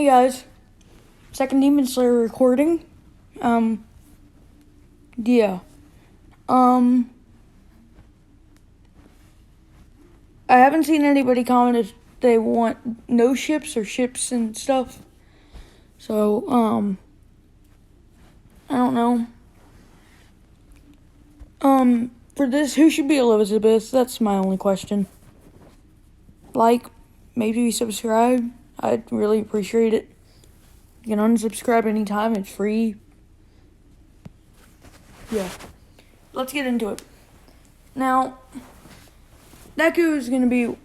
Hey guys, second Demon Slayer recording. Yeah. I haven't seen anybody comment if they want no ships or ships and stuff. So, I don't know. For this, who should be Elizabeth? That's my only question. Like, maybe subscribe. I'd really appreciate it. You can unsubscribe anytime, it's free. Yeah. Let's get into it. Now, Deku is gonna be,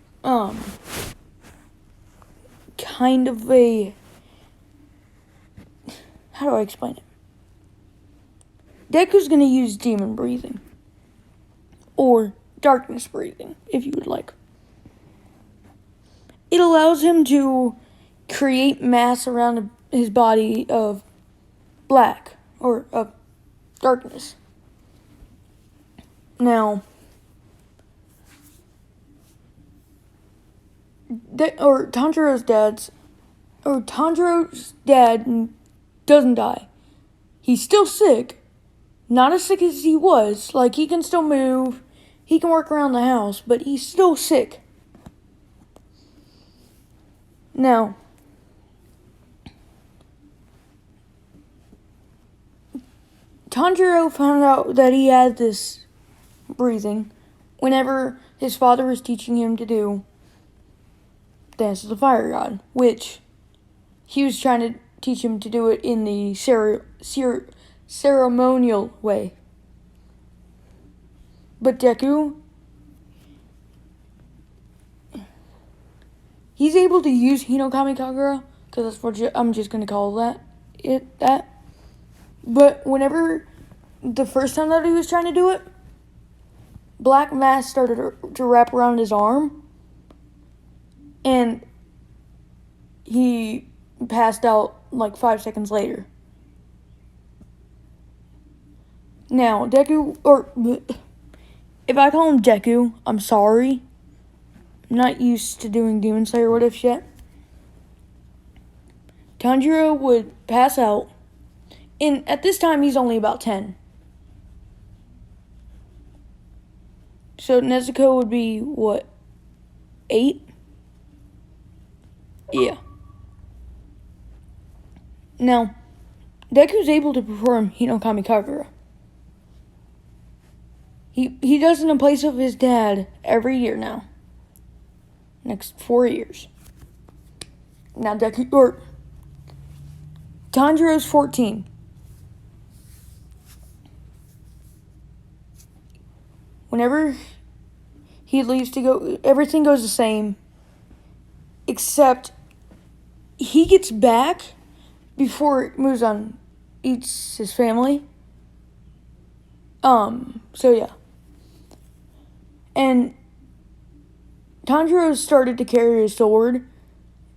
kind of a, how do I explain it? Deku's gonna use demon breathing. Or darkness breathing, if you would like. It allows him to create mass around his body of black, or of darkness. Now, Tanjiro's dad doesn't die. He's still sick. Not as sick as he was. Like, he can still move. He can work around the house, but he's still sick. Now, Tanjiro found out that he had this breathing whenever his father was teaching him to do Dance of the Fire God, which he was trying to teach him to do it in the ceremonial way. But Deku, he's able to use Hinokami Kagura, because that's what I'm just going to call that. But whenever, the first time that he was trying to do it, black mass started to wrap around his arm, and he passed out like 5 seconds later. Now, Deku, or if I call him Deku, I'm sorry. I'm not used to doing Demon Slayer what ifs yet. Tanjiro would pass out, and at this time he's only about 10. So Nezuko would be, what, 8? Yeah. Now, Deku's able to perform Hinokami Kagura. He does it in place of his dad every year now. Next 4 years. Now Tanjiro's 14. Whenever he leaves to go, everything goes the same, except he gets back before Muzan eats his family. So yeah. And Tanjiro started to carry his sword,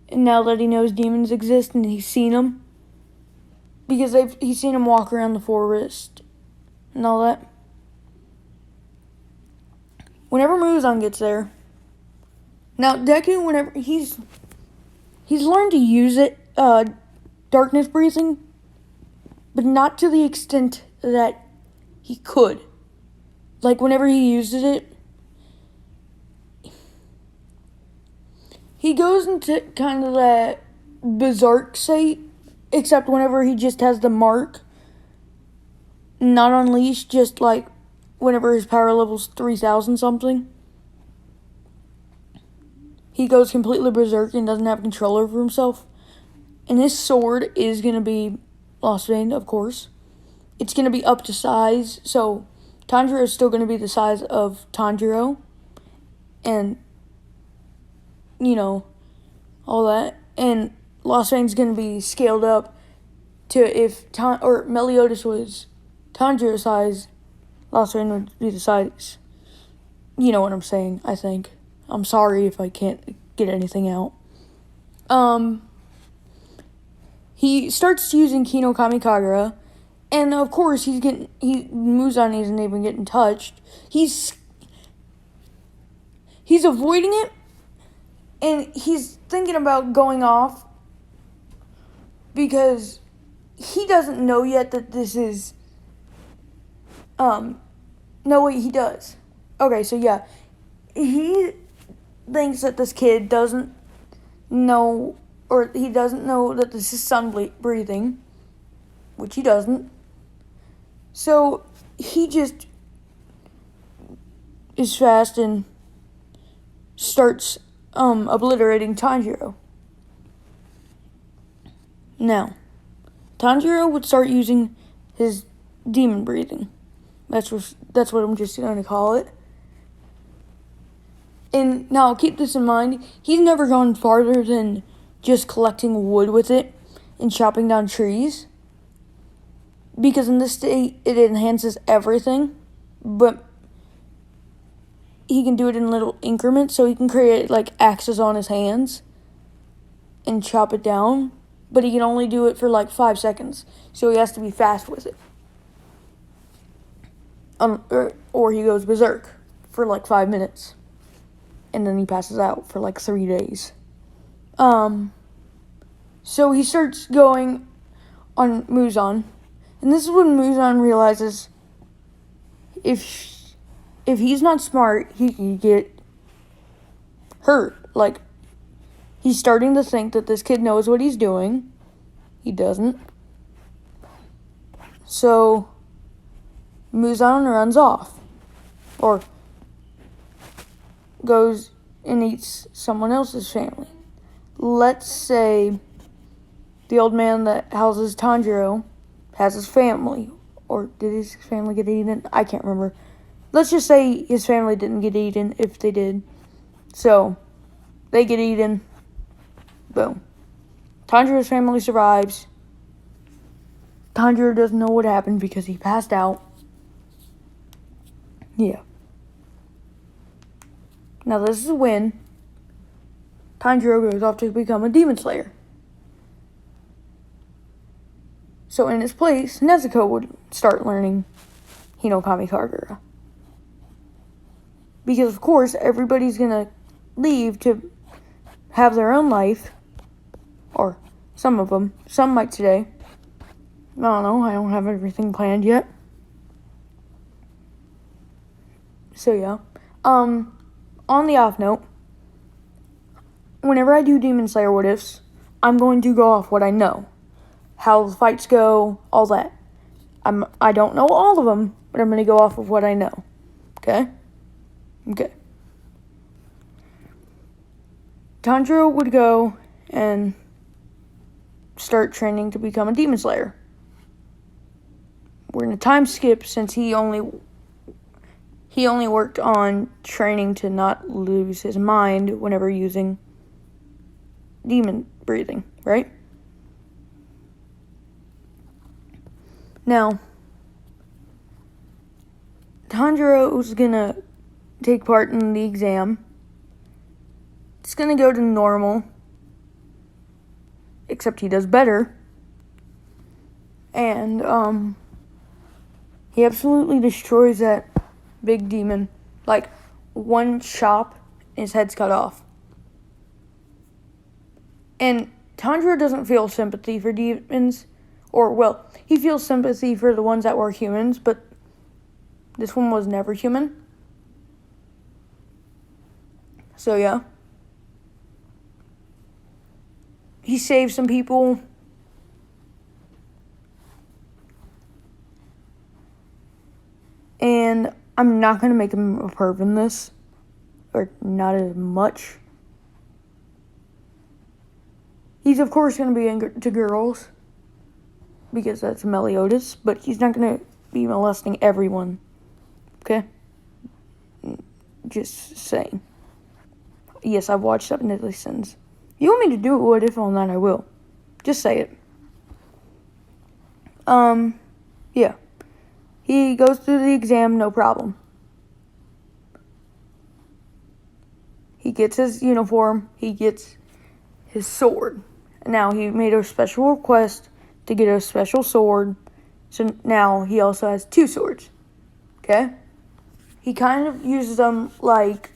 and now that he knows demons exist and he's seen them, because he's seen him walk around the forest and all that. Whenever Muzan gets there, now Deku, whenever he's learned to use it, darkness breathing, but not to the extent that he could. Like, whenever he uses it, he goes into kind of that berserk state, except whenever he just has the mark, not unleashed, just like whenever his power level's 3,000 something. He goes completely berserk and doesn't have control over himself. And his sword is going to be Lost Vein, of course. It's going to be up to size, so Tanjiro is still going to be the size of Tanjiro. And, you know, all that. And Lost Vein's going to be scaled up to if Meliodas was Tanjiro's size, Lost Vein would be the size. You know what I'm saying, I think. I'm sorry if I can't get anything out. He starts using Hinokami Kagura, and of course Muzan isn't even getting touched. He's avoiding it, and he's thinking about going off because he doesn't know yet that this is, no, wait, he does. Okay, so yeah, he thinks that this kid doesn't know, or he doesn't know that this is sun breathing, which he doesn't. So he just is fast and starts obliterating Tanjiro. Now, Tanjiro would start using his demon breathing. That's what I'm just going to call it. And now, keep this in mind, he's never gone farther than just collecting wood with it and chopping down trees. Because in this state, it enhances everything, but he can do it in little increments, so he can create, like, axes on his hands and chop it down, but he can only do it for, like, 5 seconds, so he has to be fast with it. Or he goes berserk for, like, 5 minutes, and then he passes out for, like, 3 days. So he starts going on Muzan, and this is when Muzan realizes if he's not smart, he can get hurt. Like, he's starting to think that this kid knows what he's doing. He doesn't. So Muzan runs off, or goes and eats someone else's family. Let's say the old man that houses Tanjiro has his family, or did his family get eaten? I can't remember. Let's just say his family didn't get eaten, if they did. So, they get eaten. Boom. Tanjiro's family survives. Tanjiro doesn't know what happened because he passed out. Yeah. Now, this is when Tanjiro goes off to become a demon slayer. So, in his place, Nezuko would start learning Hinokami Kagura. Because, of course, everybody's going to leave to have their own life. Or some of them. Some might today. I don't know. I don't have everything planned yet. So, yeah. On the off note, whenever I do Demon Slayer what ifs, I'm going to go off what I know. How the fights go, all that. I don't know all of them, but I'm going to go off of what I know. Okay? Okay. Tanjiro would go and start training to become a demon slayer. We're in a time skip since he only worked on training to not lose his mind whenever using demon breathing, right? Now, Tanjiro is gonna take part in the exam. It's gonna go to normal, except he does better. And, he absolutely destroys that big demon. Like, one chop, his head's cut off. And Tanjiro doesn't feel sympathy for demons. Or, well, he feels sympathy for the ones that were humans, but this one was never human. So, yeah. He saved some people. And I'm not going to make him a perv in this. Or not as much. He's, of course, going to be into girls. Because that's meliodas. But he's not going to be molesting everyone. Okay? Just saying. Yes, I've watched Seven Deadly Sins. If you want me to do a what if on that, I will. Just say it. Yeah. He goes through the exam, no problem. He gets his uniform. He gets his sword. Now, he made a special request to get a special sword. So now he also has 2 swords. Okay? He kind of uses them like,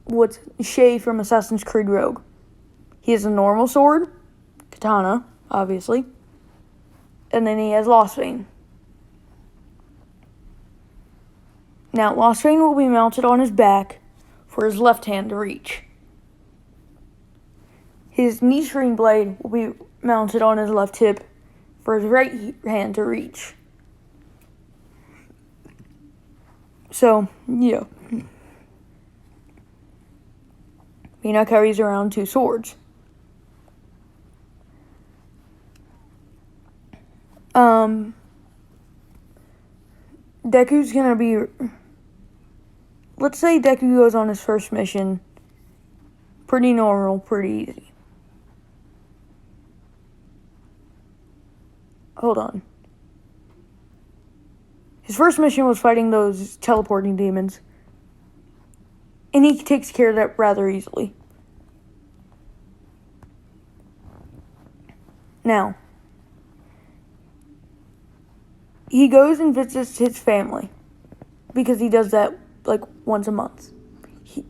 what's Shay from Assassin's Creed Rogue. He has a normal sword, katana, obviously, and then he has Lost Vein. Now, Lost Vein will be mounted on his back for his left hand to reach. His Nichiren blade will be mounted on his left hip for his right hand to reach. So, yeah. He now carries around 2 swords. Deku's gonna be... Let's say Deku goes on his first mission. Pretty normal, pretty easy. Hold on. His first mission was fighting those teleporting demons. And he takes care of that rather easily. Now, he goes and visits his family. Because he does that like once a month. He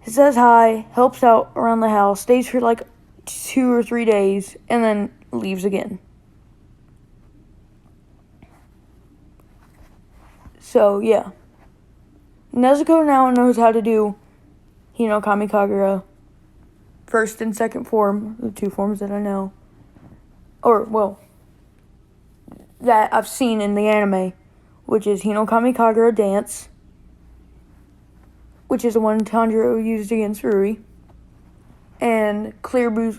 says hi, helps out around the house, stays for like 2 or 3 days, and then leaves again. So, yeah. Nezuko now knows how to do Hinokami Kagura. First and second form, the 2 forms that I know. Or, well, that I've seen in the anime, which is Hinokami Kagura Dance, which is the one Tanjiro used against Rui, and Clear Blue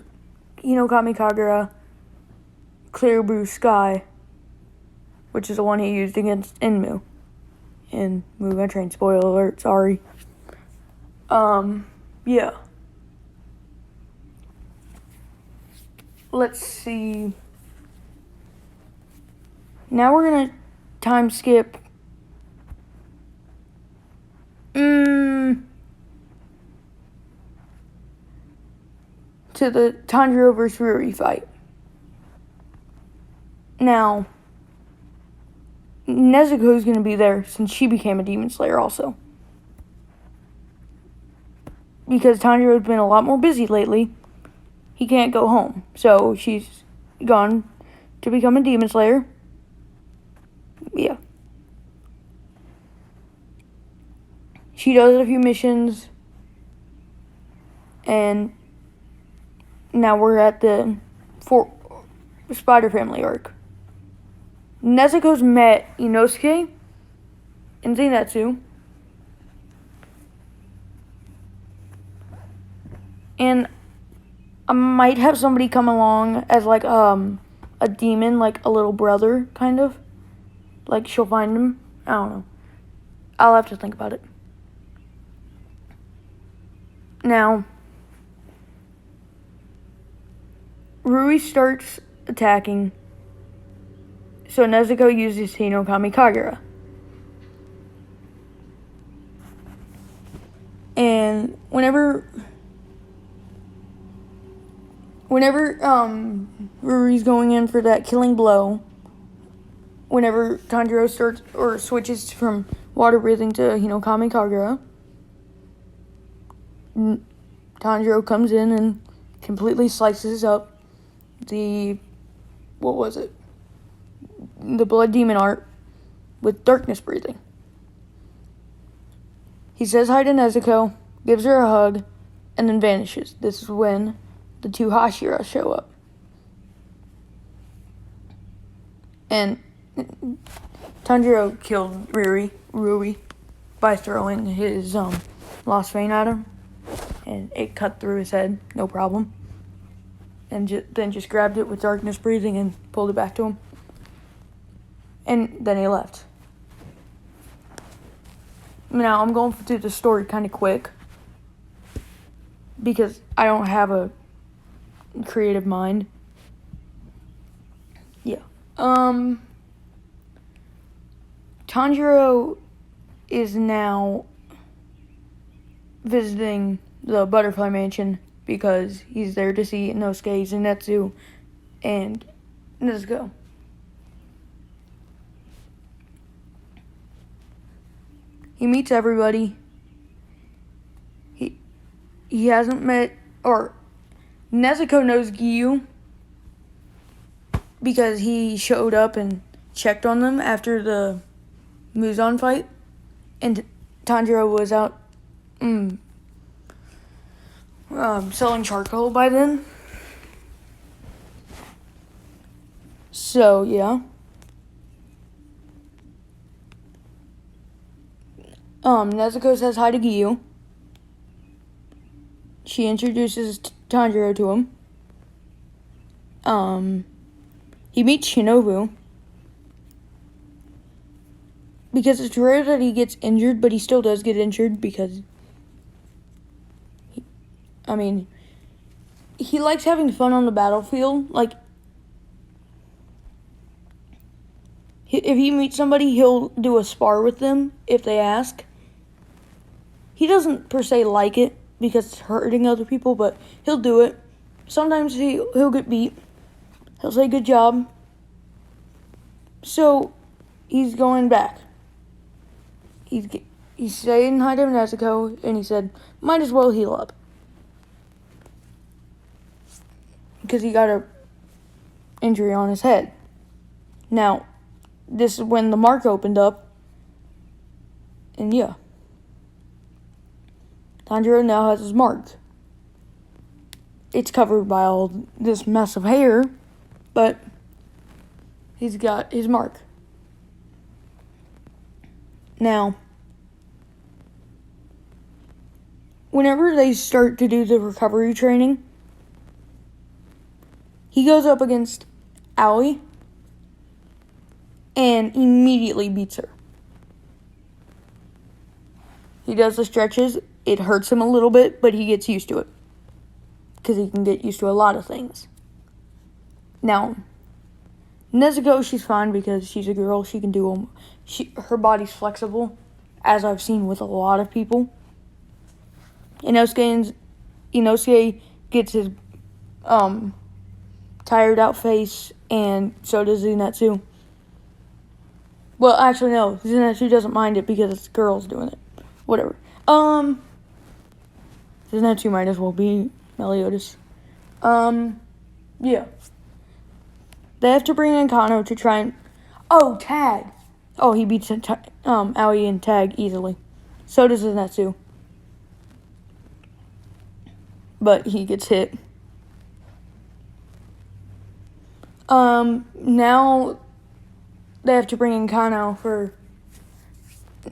Hinokami Kagura Clear Blue Sky, which is the one he used against Enmu. In Mugen Train, spoiler alert, sorry. Yeah. Let's see. Now we're gonna time skip. To the Tanjiro vs. Ruri fight. Now, Nezuko's gonna be there since she became a Demon Slayer also. Because Tanjiro's been a lot more busy lately. He can't go home. So she's gone to become a Demon Slayer. Yeah. She does a few missions. And now we're at the Spider Family arc. Nezuko's met Inosuke and Zenitsu. And I might have somebody come along as like a demon, like a little brother, kind of. Like she'll find him. I don't know. I'll have to think about it. Now, Rui starts attacking. So Nezuko uses Hinokami Kagura. And whenever Rui's going in for that killing blow, whenever Tanjiro starts or switches from water breathing to Hinokami Kagura, Tanjiro comes in and completely slices up the blood demon art with darkness breathing. He says hi to Nezuko, gives her a hug, and then vanishes. This is when the 2 Hashira show up. And Tanjiro killed Rui by throwing his Lost Vein at him. And it cut through his head, no problem. And then just grabbed it with darkness breathing and pulled it back to him. And then he left. Now, I'm going through the story kind of quick. Because I don't have a creative mind. Yeah. Tanjiro is now visiting the Butterfly Mansion because he's there to see Inosuke, Zenitsu, and Nezuko. He meets everybody. he hasn't met, or Nezuko knows Giyu because he showed up and checked on them after the Muzan fight, and Tanjiro was out selling charcoal by then. So, yeah. Nezuko says hi to Giyu. She introduces Tanjiro to him. He meets Shinobu. Because it's rare that he gets injured, but he still does get injured because, he likes having fun on the battlefield. Like, if he meets somebody, he'll do a spar with them if they ask. He doesn't per se like it because it's hurting other people, but he'll do it. Sometimes he'll get beat. He'll say good job. So, he's going back. He's saying hi to Nezuko, and he said, might as well heal up. Because he got a injury on his head. Now, this is when the mark opened up. And yeah. Tanjiro now has his mark. It's covered by all this mess of hair, but he's got his mark. Now, whenever they start to do the recovery training, he goes up against Aoi and immediately beats her. He does the stretches. It hurts him a little bit, but he gets used to it. Because he can get used to a lot of things. Now, Nezuko, she's fine because she's a girl. She can do them. Her body's flexible, as I've seen with a lot of people. Inosuke gets his tired out face, and so does Zenitsu. Well, actually, no. Zenitsu doesn't mind it because it's girls doing it. Whatever. Zenitsu might as well be Meliodas. Yeah. They have to bring in Kano to try and... Oh, tag! Oh, he beats Aoi in tag easily. So does Zenitsu. But he gets hit. Now they have to bring in Kano for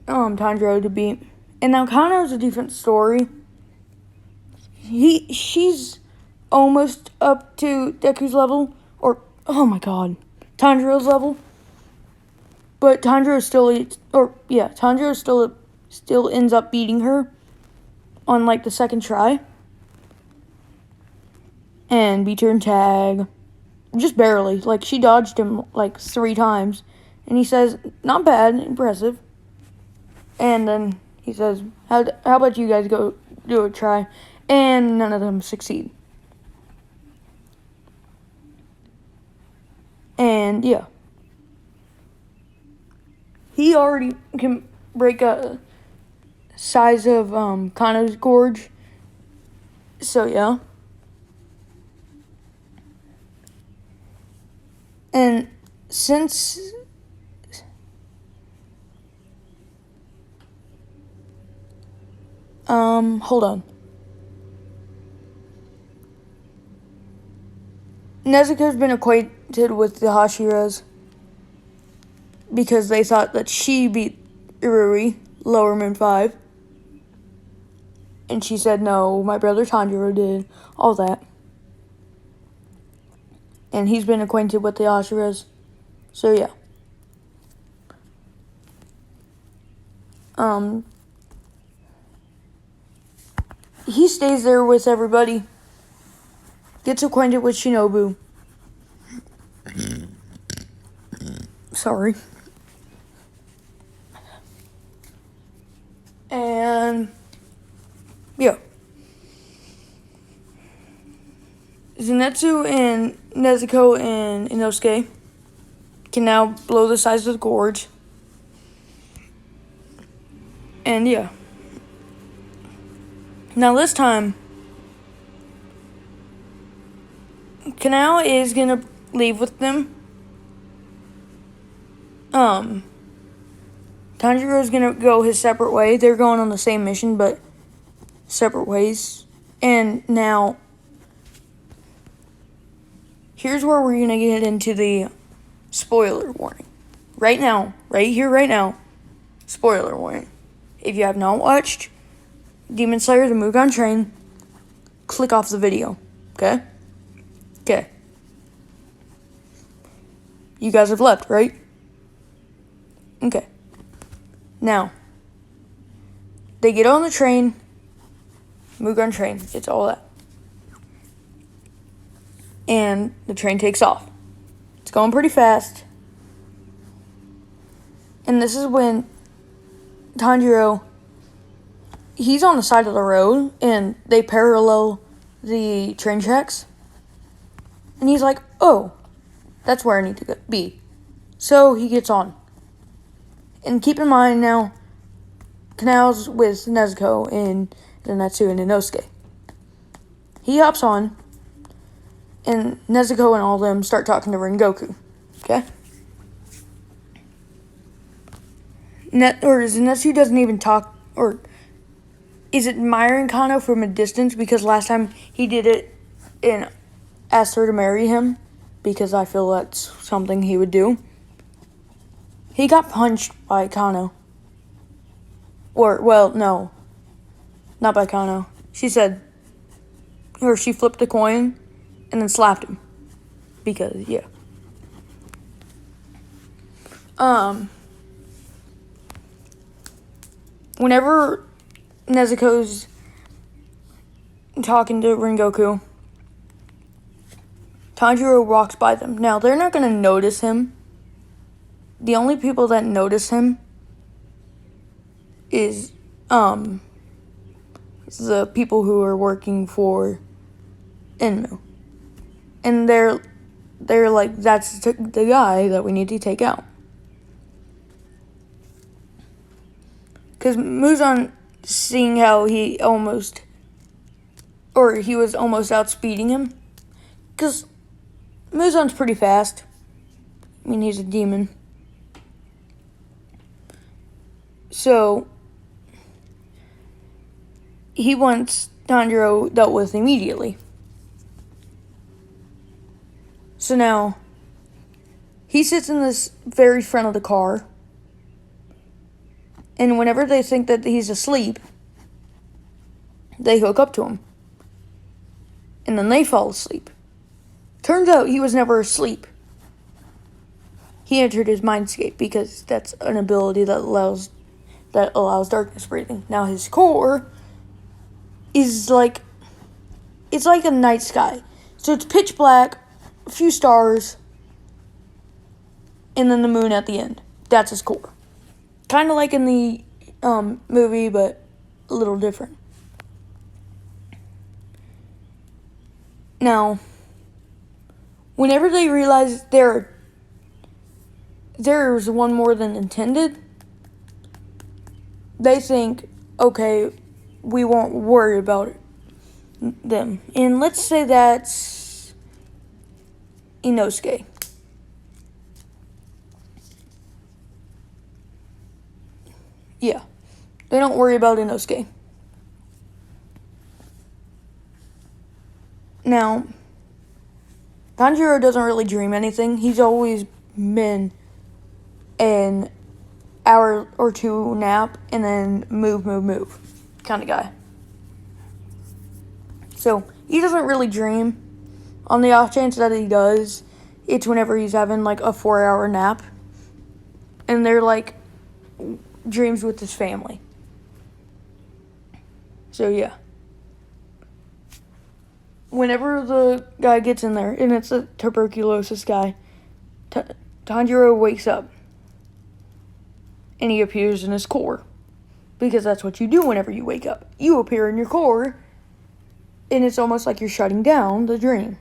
Tanjiro to beat. And now Kano's a different story. She's almost up to Deku's level, or oh my god, Tanjiro's level. But Tanjiro still ends up beating her on like the second try. And beat her in tag. Just barely. Like, she dodged him like 3 times. And he says, not bad, impressive. And then he says, how about you guys go do a try? And none of them succeed. And yeah. He already can break a size of Kano's gorge. So yeah. And since hold on. Nezuko's been acquainted with the Hashiras because they thought that she beat Irui, Lower Moon 5. And she said, no, my brother Tanjiro did. All that. And he's been acquainted with the Hashiras. So, yeah. He stays there with everybody. Gets acquainted with Shinobu. Sorry. And yeah. Zenitsu and Nezuko and Inosuke can now blow the size of the gorge. And yeah. Now this time, Kanao is gonna leave with them. Tanjiro's gonna go his separate way. They're going on the same mission, but separate ways. And now, here's where we're gonna get into the spoiler warning. Right now, right here, right now, spoiler warning. If you have not watched Demon Slayer the Mugen Train, click off the video, okay? Okay. You guys have left, right? Okay. Now, they get on the train, Mugen Train, it's all that. And the train takes off. It's going pretty fast. And this is when Tanjiro, he's on the side of the road, and they parallel the train tracks. And he's like, oh, that's where I need to be. So he gets on. And keep in mind now, Kanao's with Nezuko and Zenitsu and Inosuke. He hops on, and Nezuko and all of them start talking to Rengoku. Okay? Zenitsu doesn't even talk, or is admiring Kano from a distance, because last time he did it and asked her to marry him, because I feel that's something he would do. He got punched by Kano. Or, well, no. Not by Kano. She said, or she flipped a coin and then slapped him. Because, yeah. Whenever Nezuko's talking to Rengoku, Tanjiro walks by them. Now, they're not going to notice him. The only people that notice him is the people who are working for Enmu. And they're like, that's the guy that we need to take out. Because Muzan, seeing how he was almost outspeeding him. Because Muzan's pretty fast. I mean, he's a demon. So, he wants Tanjiro dealt with immediately. So now, he sits in this very front of the car. And whenever they think that he's asleep, they hook up to him. And then they fall asleep. Turns out he was never asleep. He entered his mindscape, because that's an ability that allows darkness breathing. Now his core is like, it's like a night sky. So it's pitch black, a few stars, and then the moon at the end. That's his core. Kind of like in the movie, but a little different. Now, whenever they realize there's one more than intended, they think, okay, we won't worry about them. And let's say that's Inosuke. Yeah, they don't worry about Inosuke. Now, Tanjiro doesn't really dream anything. He's always been an hour or two nap and then move kind of guy. So, he doesn't really dream. On the off chance that he does, it's whenever he's having like a 4-hour nap. And they're like dreams with his family. So, yeah. Whenever the guy gets in there, and it's a tuberculosis guy, Tanjiro wakes up. And he appears in his core. Because that's what you do whenever you wake up. You appear in your core, and it's almost like you're shutting down the dream.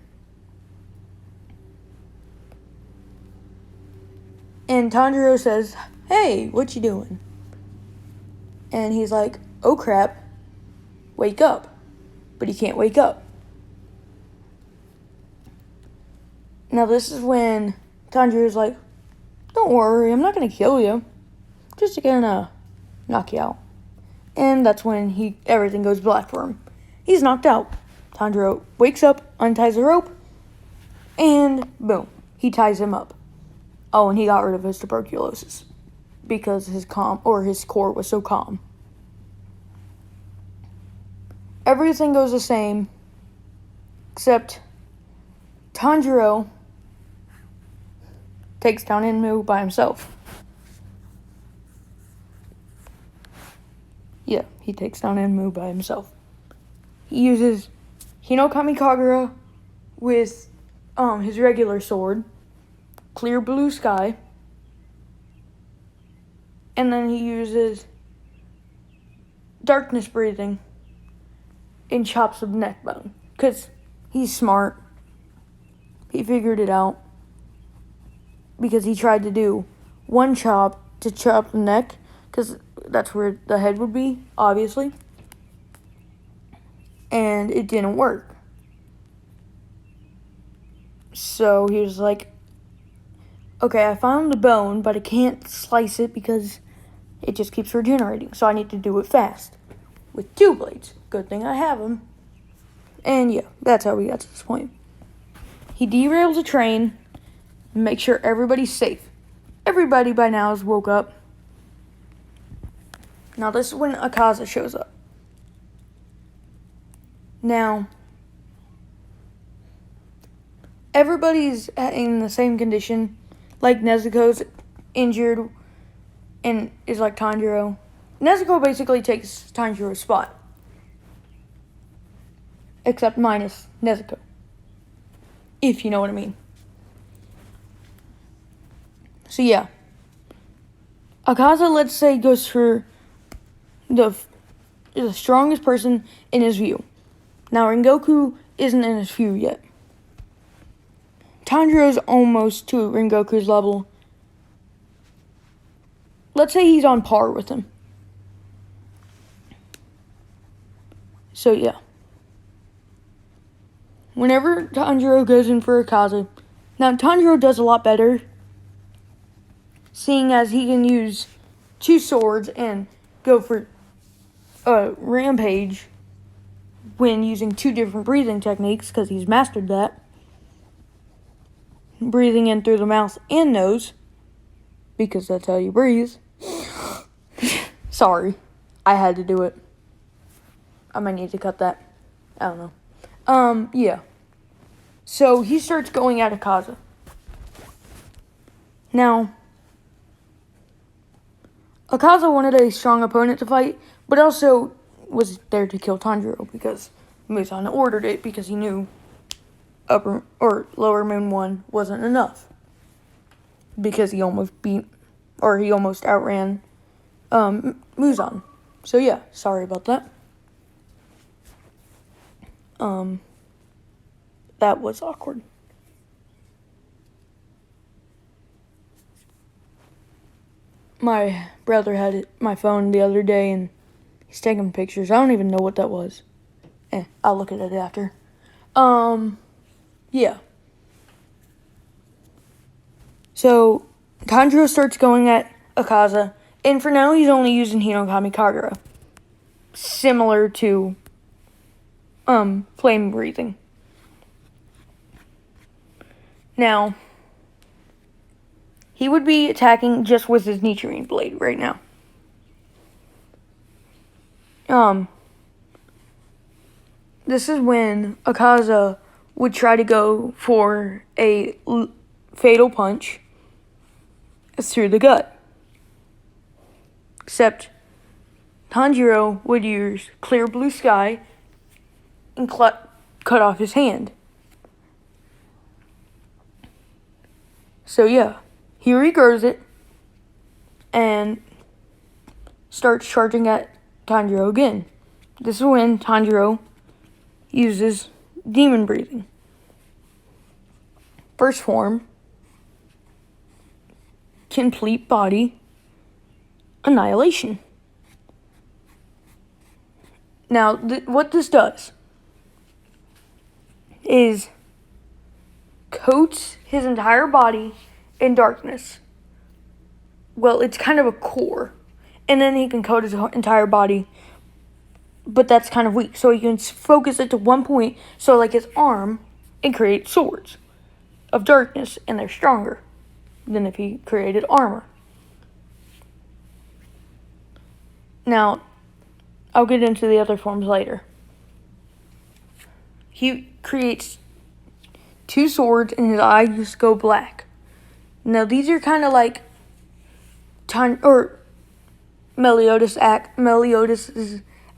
And Tanjiro says, "Hey, what you doing?" And he's like, "Oh crap, wake up." But he can't wake up. Now this is when Tanjiro's like, don't worry, I'm not going to kill you. Just gonna knock you out. And that's when everything goes black for him. He's knocked out. Tanjiro wakes up, unties the rope, and boom, he ties him up. Oh, and he got rid of his tuberculosis because his core was so calm. Everything goes the same, except Tanjiro takes down Enmu by himself. Yeah, he takes down Enmu by himself. He uses Hinokami Kagura with his regular sword, Clear Blue Sky, and then he uses Darkness Breathing and chops the neck bone, because he's smart. He figured it out, because he tried to do one chop to chop the neck, because that's where the head would be, obviously, and it didn't work. So he was like, okay, I found the bone, but I can't slice it because it just keeps regenerating, so I need to do it fast with 2 blades. Good thing I have them. And yeah, that's how we got to this point. He derails a train and makes sure everybody's safe. Everybody by now has woke up. Now this is when Akaza shows up. Now, everybody's in the same condition. Like Nezuko's injured and is like Tanjiro. Nezuko basically takes Tanjiro's spot. Except minus Nezuko. If you know what I mean. So yeah. Akaza, let's say, goes for the strongest person in his view. Now Rengoku isn't in his view yet. Tanjiro's almost to Rengoku's level. Let's say he's on par with him. So yeah. Whenever Tanjiro goes in for Akaza, now Tanjiro does a lot better, seeing as he can use 2 swords and go for a rampage when using 2 different breathing techniques, because he's mastered that. Breathing in through the mouth and nose, because that's how you breathe. Sorry, I had to do it. I might need to cut that. I don't know. Yeah. So he starts going at Akaza. Now, Akaza wanted a strong opponent to fight, but also was there to kill Tanjiro because Muzan ordered it because he knew upper or lower moon 1 wasn't enough. Because he almost outran Muzan. So yeah, sorry about that. That was awkward. My brother had my phone the other day and he's taking pictures. I don't even know what that was. I'll look at it after. Yeah. So, Tanjiro starts going at Akaza, and for now he's only using Hinokami Kagura. Similar to, flame breathing. Now, he would be attacking just with his Nichiren blade right now. This is when Akaza would try to go for a fatal punch through the gut. Except Tanjiro would use Clear Blue Sky and cut off his hand. So yeah, he regrows it and starts charging at Tanjiro again. This is when Tanjiro uses demon breathing. First form, complete body annihilation. Now, what this does is coats his entire body in darkness. Well, it's kind of a core. And then he can coat his entire body. But that's kind of weak. So he can focus it to one point. So like his arm. And create swords of darkness. And they're stronger than if he created armor. Now, I'll get into the other forms later. He creates 2 swords and his eyes just go black. Now, these are kind of like Meliodas'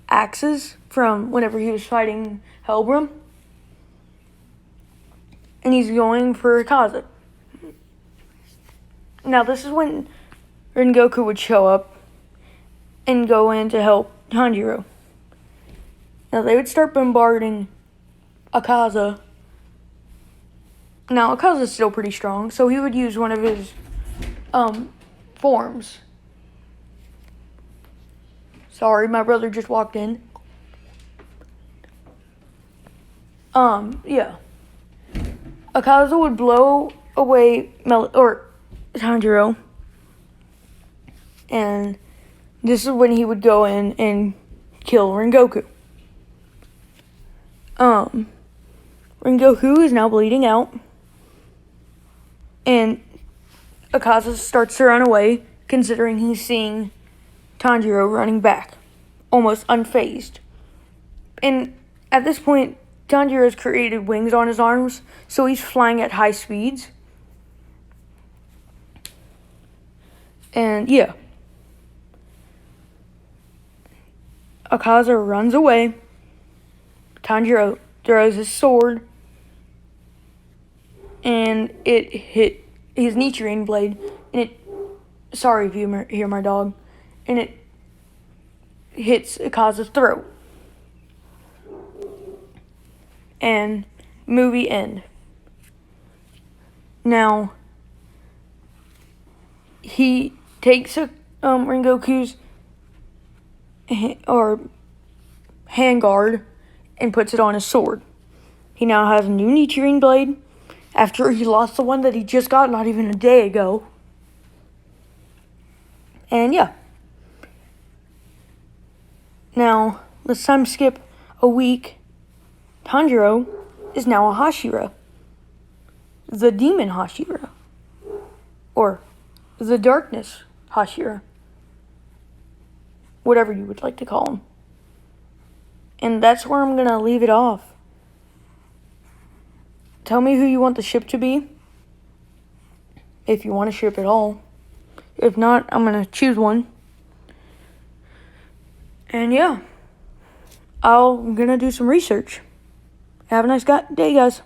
axes from whenever he was fighting Helbram. And he's going for Akaza. Now, this is when Rengoku would show up and go in to help Tanjiro. Now, they would start bombarding Akaza. Now, Akaza's still pretty strong, so he would use one of his forms. Sorry, my brother just walked in. Yeah. Akaza would blow away Tanjiro. And this is when he would go in and kill Rengoku. Rengoku is now bleeding out. And Akaza starts to run away, considering he's seeing Tanjiro running back, almost unfazed. And at this point, Tanjiro's created wings on his arms, so he's flying at high speeds. And yeah. Akaza runs away. Tanjiro throws his sword. And it hit his Nichiren blade. And it... Sorry if you hear my dog. And it hits Akaza's throat. And movie end. Now, he takes Rengoku's handguard and puts it on his sword. He now has a new Nichiren blade after he lost the one that he just got not even a day ago. And yeah. Now, let's time skip a week. Tanjiro is now a Hashira. The demon Hashira. Or the darkness Hashira. Whatever you would like to call him. And that's where I'm going to leave it off. Tell me who you want the ship to be. If you want a ship at all. If not, I'm going to choose one. And yeah. I'm going to do some research. Have a nice day, guys.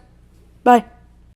Bye.